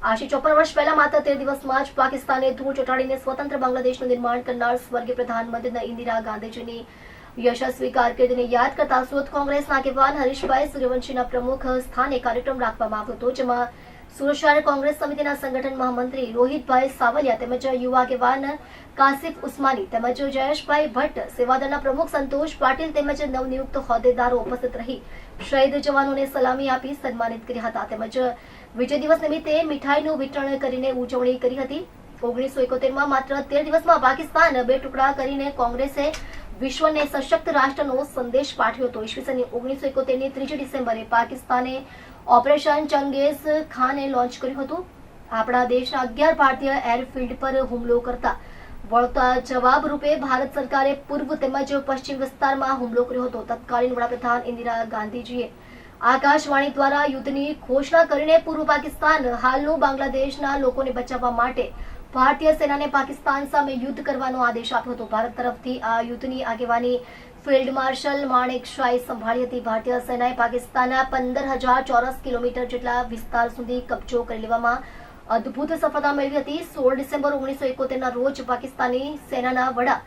આજે 54 વર્ષ પહેલા માત્ર 13 દિવસમાં જ પાકિસ્તાને ધૂળ ચોંટાડીને સ્વતંત્ર બાંગ્લાદેશનું નિર્માણ કરનાર સ્વર્ગીય પ્રધાનમંત્રી ઇન્દિરા ગાંધીજીની યશસ્વી કારકિર્દીને યાદ કરતા સુરત કોંગ્રેસના આગેવાન હરીશભાઈ સૂર્યવંશીના પ્રમુખ સ્થાને કાર્યક્રમ રાખવામાં આવ્યો હતો, જેમાં સુરત શહેર કોંગ્રેસ સમિતિના સંગઠન મહામંત્રી રોહિતભાઈ સાવલિયા તેમજ યુવા આગેવાન કાસિફ ઉસ્માની તેમજ જયેશભાઈ ભટ્ટ, સેવાદળના પ્રમુખ સંતોષ પાટીલ તેમજ નવનિયુક્ત હોદ્દેદારો ઉપસ્થિત રહી શહીદ જવાનોને સલામી આપી સન્માનિત કર્યા હતા તેમજ વિજય દિવસ નિમિત્તે મીઠાઈનું વિતરણ કરીને ઉજવણી કરી હતી। 1971માં માત્ર 13 દિવસમાં પાકિસ્તાન બે ટુકડા કરીને કોંગ્રેસે વિશ્વને સશક્ત રાષ્ટ્રનો સંદેશ પાઠવ્યો હતો। ઈસવીસન 1971ની 3 ડિસેમ્બરે પાકિસ્તાને ઓપરેશન ચંગેઝ ખાને લોન્ચ કર્યું હતું। આપણા દેશના 11 ભારતીય એરફિલ્ડ પર હુમલો કરતા વળતા જવાબ રૂપે ભારત સરકારે પૂર્વ તેમજ પશ્ચિમ વિસ્તારમાં હુમલો કર્યો હતો। તત્કાલીન વડાપ્રધાન ઇન્દિરા ગાંધીજીએ આકાશવાણી દ્વારા યુદ્ધની ઘોષણા કરીને પૂર્વ પાકિસ્તાન હાલનું બાંગ્લાદેશના લોકોને બચાવવા માટે ભારતીય સેનાને પાકિસ્તાન સામે યુદ્ધ કરવાનો આદેશ આપ્યો હતો। ભારત તરફથી આ યુદ્ધની આગેવાની ફિલ્ડ માર્શલ માણેક શાહે સંભાળી હતી। ભારતીય સેનાએ પાકિસ્તાનના 15,000 ચોરસ કિલોમીટર જેટલા વિસ્તાર સુધી કબજો કરી લેવામાં અદ્ભુત સફળતા મેળવી હતી। 16 ડિસેમ્બર 1971ના રોજ પાકિસ્તાની સેનાના વડા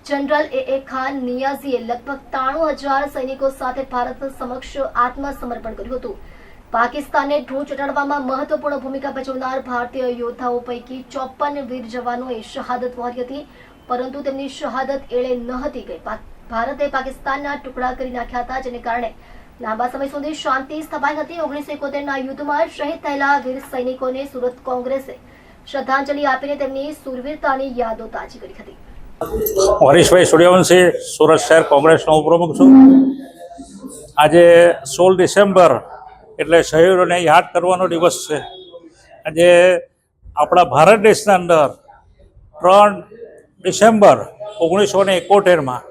જનરલ એ ખાન નિયાઝીએ લગભગ 93,000 સૈનિકો સાથે ભારત સમક્ષ આત્મસમર્પણ કર્યું હતું। પાકિસ્તાનને ધૂળ ચોંટાડવામાં મહત્વપૂર્ણ ભૂમિકા ભજવનાર ભારતીય યોદ્ધાઓ પૈકી 54 વીર જવાનોએ શહાદત વહોરી હતી, પરંતુ તેમની શહાદત એળે ન હતી ગઈ। ભારતે પાકિસ્તાનના ટુકડા કરી નાખ્યા હતા, જેને કારણે લાંબા સમય સુધી શાંતિ સ્થપાઈ હતી। 1971ના યુદ્ધમાં શહીદ થયેલા વીર સૈનિકોને સુરત કોંગ્રેસે શ્રદ્ધાંજલિ આપીને તેમની શૂરવીરતાની યાદો તાજી કરી હતી। હરીશભાઈ સૂર્યવંશી, સુરત શહેર કોંગ્રેસનો ઉપપ્રમુખ છું। આજે 16 ડિસેમ્બર એટલે શહીદોને યાદ કરવાનો દિવસ છે। આજે આપણા ભારત દેશના અંદર 3 ડિસેમ્બર 1971માં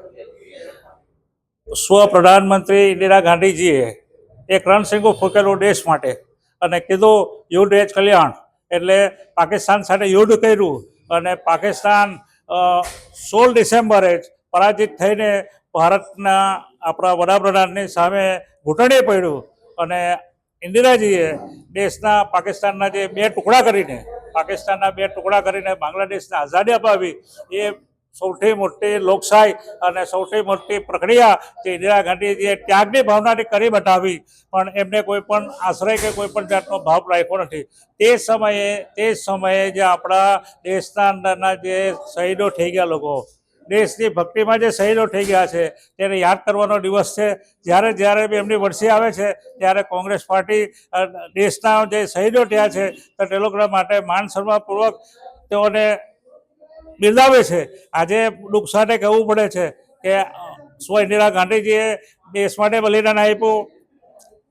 સ્વ પ્રધાનમંત્રી ઇન્દિરા ગાંધીજીએ એક રણસિંગો ફૂંકેલો દેશ માટે અને કીધું યુદ્ધ એ જ કલ્યાણ, એટલે પાકિસ્તાન સાથે યુદ્ધ કર્યું અને પાકિસ્તાન 16 ડિસેમ્બરે પરાજિત થઈને ભારતના આપણા વડાપ્રધાનની સામે ઘૂંટણે પડ્યું અને ઇન્દિરાજીએ પાકિસ્તાનના જે બે ટુકડા કરીને બાંગ્લાદેશને આઝાદી અપાવી, એ સૌથી મોટી લોકશાહી અને સૌથી મોટી પ્રક્રિયા જે ઇન્દિરા ગાંધીજીએ ત્યાગની ભાવનાથી કરી બતાવી, પણ એમને કોઈ પણ આશ્રય કે કોઈ પણ જાતનો ભાવ રાખ્યો નથી। તે સમયે જે આપણા દેશના અંદરના જે શહીદો થઈ ગયા લોકો, દેશની ભક્તિમાં જે શહીદો થઈ ગયા છે, તેને યાદ કરવાનો દિવસ છે। જ્યારે બી એમની વર્ષી આવે છે ત્યારે કોંગ્રેસ પાર્ટી દેશના જે શહીદો થયા છે તો તે લોકોના માટે માન સન્માનપૂર્વક તેઓને બિરદાવે છે। આજે દુઃખ સાથે કહેવું પડે છે કે સ્વ ઇન્દિરા ગાંધીજીએ દેશ માટે બલિદાન આપ્યું,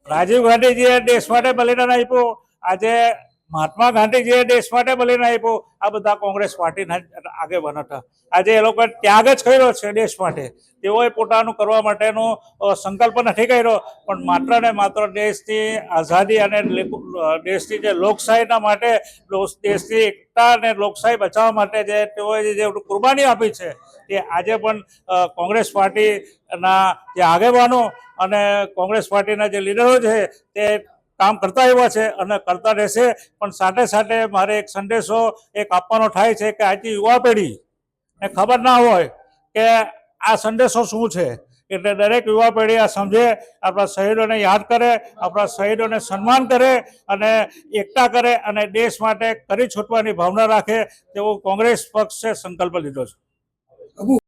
રાજીવ ગાંધીજીએ દેશ માટે બલિદાન આપ્યું, આજે મહાત્મા ગાંધીજીએ દેશ માટે બલિદાન આપ્યું। આ બધા કોંગ્રેસ પાર્ટીના આગેવાન હતા। આજે એ લોકોએ ત્યાગ જ કર્યો છે દેશ માટે। તેઓએ પોતાનું કરવા માટેનો સંકલ્પ નથી કર્યો, પણ માત્ર ને માત્ર દેશની આઝાદી અને દેશની જે લોકશાહીના માટે, દેશની એકતા અને લોકશાહી બચાવવા માટે જે તેઓએ જે કુરબાની આપી છે, તે આજે પણ કોંગ્રેસ પાર્ટીના જે આગેવાનો અને કોંગ્રેસ પાર્ટીના જે લીડરો છે તે કામ કરતા એવા છે અને કરતા રહેશે। પણ સાથે સાથે મારે એક સંદેશો આપવાનો થાય છે કે આજની યુવા પેઢીને ખબર ના હોય કે આ સંદેશો શું છે, એટલે દરેક યુવા પેઢી આ સમજે, આપણા શહીદોને યાદ કરે, આપણા શહીદોને સન્માન કરે અને એકતા કરે અને દેશ માટે કરી છૂટવાની ભાવના રાખે, તેવો કોંગ્રેસ પક્ષે સંકલ્પ લીધો છે।